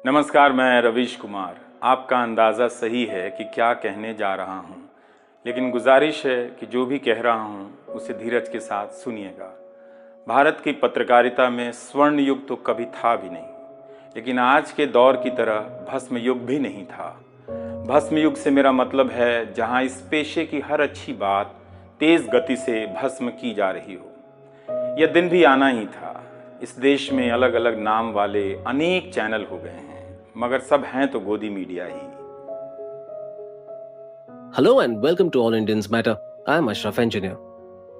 नमस्कार, मैं रविश कुमार। आपका अंदाज़ा सही है कि क्या कहने जा रहा हूँ, लेकिन गुजारिश है कि जो भी कह रहा हूँ उसे धीरज के साथ सुनिएगा। भारत की पत्रकारिता में स्वर्ण युग तो कभी था भी नहीं, लेकिन आज के दौर की तरह भस्म युग भी नहीं था। भस्म युग से मेरा मतलब है जहाँ इस पेशे की हर अच्छी बात तेज़ गति से भस्म की जा रही हो। यह दिन भी आना ही था। इस देश में अलग अलग नाम वाले अनेक चैनल हो गए हैं, मगर सब हैं तो गोदी media he. Hello and welcome to All Indians Matter. I am Ashraf Engineer.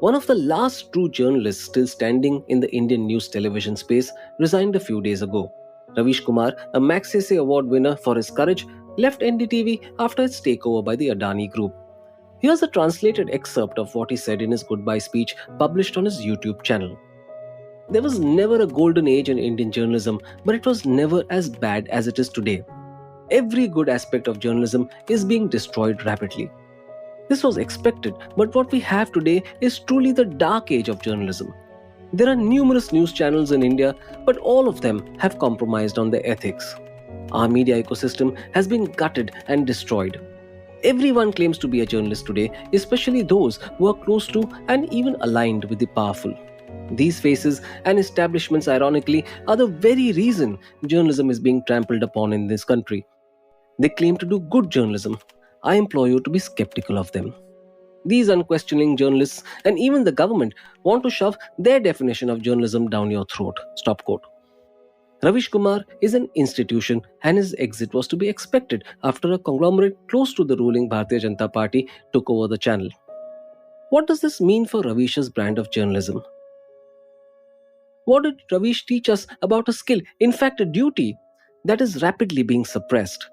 One of the last true journalists still standing in the Indian news television space resigned a few days ago. Ravish Kumar, a Magsaysay Award winner for his courage, left NDTV after its takeover by the Adani Group. Here's a translated excerpt of what he said in his goodbye speech published on his YouTube channel. There was never a golden age in Indian journalism, but it was never as bad as it is today. Every good aspect of journalism is being destroyed rapidly. This was expected, but what we have today is truly the dark age of journalism. There are numerous news channels in India, but all of them have compromised on their ethics. Our media ecosystem has been gutted and destroyed. Everyone claims to be a journalist today, especially those who are close to and even aligned with the powerful. These faces and establishments, ironically, are the very reason journalism is being trampled upon in this country. They claim to do good journalism. I implore you to be skeptical of them. These unquestioning journalists and even the government want to shove their definition of journalism down your throat. Stop quote. Ravish Kumar is an institution and his exit was to be expected after a conglomerate close to the ruling Bharatiya Janata Party took over the channel. What does this mean for Ravish's brand of journalism? What did Ravish teach us about a skill, in fact a duty, that is rapidly being suppressed?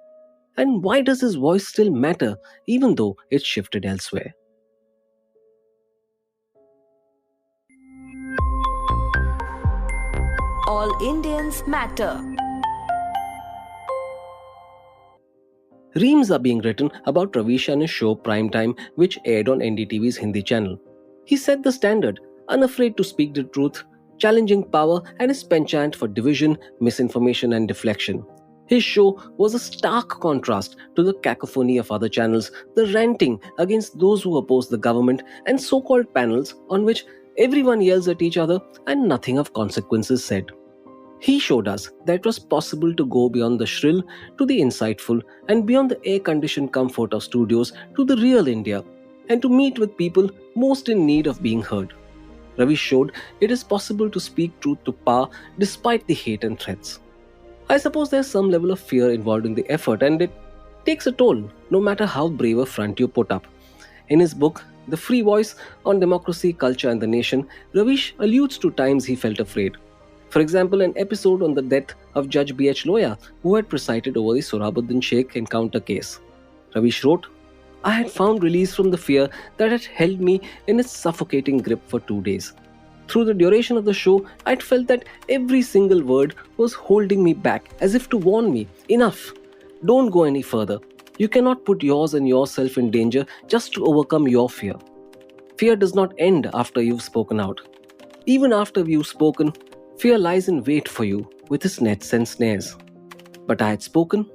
And why does his voice still matter even though it's shifted elsewhere? All Indians Matter. Reams are being written about Ravish and his show Prime Time, which aired on NDTV's Hindi channel. He set the standard, unafraid to speak the truth, challenging power and his penchant for division, misinformation and deflection. His show was a stark contrast to the cacophony of other channels, the ranting against those who oppose the government, and so-called panels on which everyone yells at each other and nothing of consequence is said. He showed us that it was possible to go beyond the shrill to the insightful and beyond the air-conditioned comfort of studios to the real India, and to meet with people most in need of being heard. Ravi showed it is possible to speak truth to power despite the hate and threats. I suppose there's some level of fear involved in the effort, and it takes a toll, no matter how brave a front you put up. In his book, The Free Voice on Democracy, Culture and the Nation, Ravish alludes to times he felt afraid. For example, an episode on the death of Judge B.H. Loya, who had presided over the Sohrabuddin Sheikh encounter case. Ravish wrote, I had found release from the fear that had held me in its suffocating grip for 2 days. Through the duration of the show, I'd felt that every single word was holding me back, as if to warn me, enough, don't go any further. You cannot put yours and yourself in danger just to overcome your fear. Fear does not end after you've spoken out. Even after you've spoken, fear lies in wait for you with its nets and snares. But I had spoken,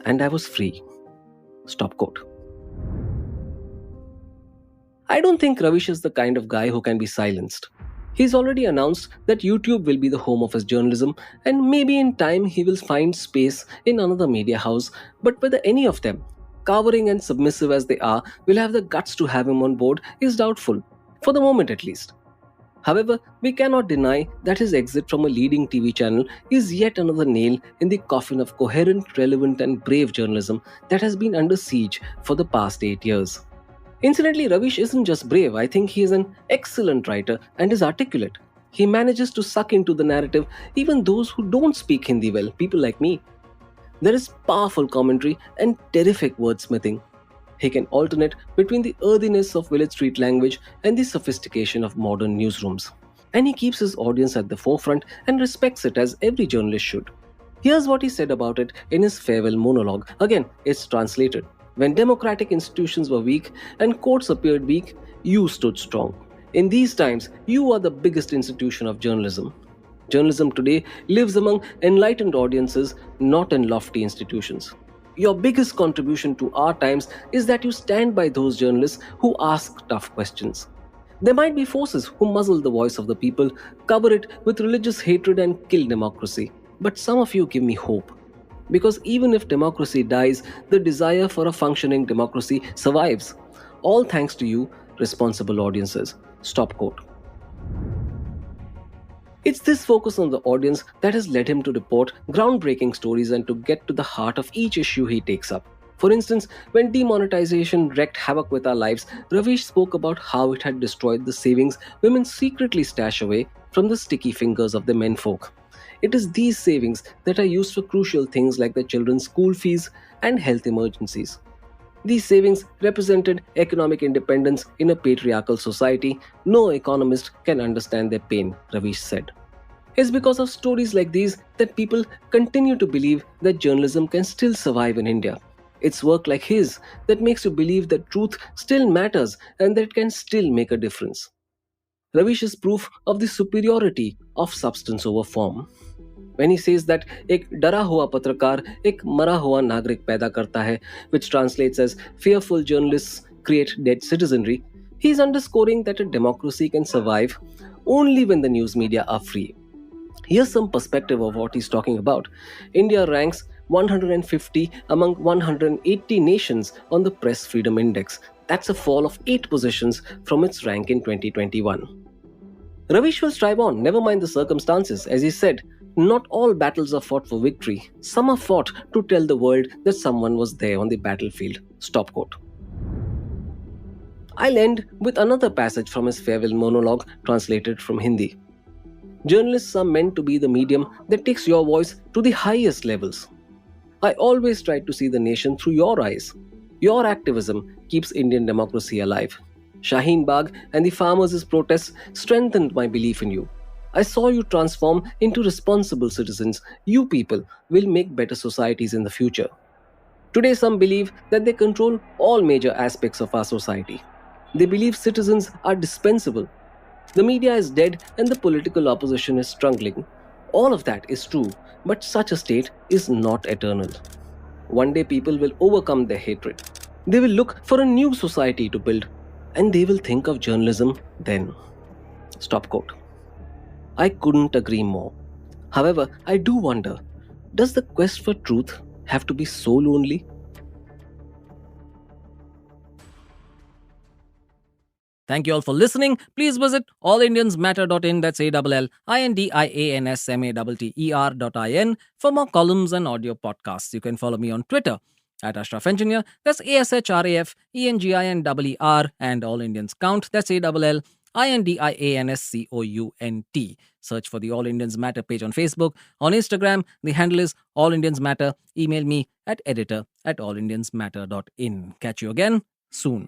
and I was free. Stop quote. I don't think Ravish is the kind of guy who can be silenced. He's already announced that YouTube will be the home of his journalism, and maybe in time he will find space in another media house, but whether any of them, cowering and submissive as they are, will have the guts to have him on board is doubtful, for the moment at least. However, we cannot deny that his exit from a leading TV channel is yet another nail in the coffin of coherent, relevant and brave journalism that has been under siege for the past 8 years. Incidentally, Ravish isn't just brave, I think he is an excellent writer and is articulate. He manages to suck into the narrative even those who don't speak Hindi well, people like me. There is powerful commentary and terrific wordsmithing. He can alternate between the earthiness of village street language and the sophistication of modern newsrooms. And he keeps his audience at the forefront and respects it as every journalist should. Here's what he said about it in his farewell monologue. Again, it's translated. When democratic institutions were weak and courts appeared weak, you stood strong. In these times, you are the biggest institution of journalism. Journalism today lives among enlightened audiences, not in lofty institutions. Your biggest contribution to our times is that you stand by those journalists who ask tough questions. There might be forces who muzzle the voice of the people, cover it with religious hatred, and kill democracy. But some of you give me hope. Because even if democracy dies, the desire for a functioning democracy survives. All thanks to you, responsible audiences. Stop quote. It's this focus on the audience that has led him to report groundbreaking stories and to get to the heart of each issue he takes up. For instance, when demonetization wreaked havoc with our lives, Ravish spoke about how it had destroyed the savings women secretly stash away from the sticky fingers of the menfolk. It is these savings that are used for crucial things like the children's school fees and health emergencies. These savings represented economic independence in a patriarchal society. No economist can understand their pain, Ravish said. It's because of stories like these that people continue to believe that journalism can still survive in India. It's work like his that makes you believe that truth still matters and that it can still make a difference. Ravish is proof of the superiority of substance over form. When he says that एक डरा हुआ पत्रकार एक मरा हुआ नागरिक पैदा करता है, which translates as fearful journalists create dead citizenry, he is underscoring that a democracy can survive only when the news media are free. Here's some perspective of what he's talking about. India ranks 150 among 180 nations on the Press Freedom Index. That's a fall of 8 positions from its rank in 2021. Ravish will strive on, never mind the circumstances. As he said, not all battles are fought for victory. Some are fought to tell the world that someone was there on the battlefield. Stop quote. I'll end with another passage from his farewell monologue translated from Hindi. Journalists are meant to be the medium that takes your voice to the highest levels. I always try to see the nation through your eyes. Your activism keeps Indian democracy alive. Shaheen Bagh and the farmers' protests strengthened my belief in you. I saw you transform into responsible citizens. You people will make better societies in the future. Today, some believe that they control all major aspects of our society. They believe citizens are dispensable. The media is dead and the political opposition is struggling. All of that is true, but such a state is not eternal. One day, people will overcome their hatred. They will look for a new society to build, and they will think of journalism then. Stop quote. I couldn't agree more. However, I do wonder, does the quest for truth have to be so lonely? Thank you all for listening. Please visit allindiansmatter.in, that's ALLINDIANSMATTER.in for more columns and audio podcasts. You can follow me on Twitter at Ashraf Engineer, that's ASHRAFENGINER, and All Indians Count, that's ALLINDIANSCOUNT. Search for the All Indians Matter page on Facebook. On Instagram, the handle is All Indians Matter. Email me at editor@allindiansmatter.in. Catch you again soon.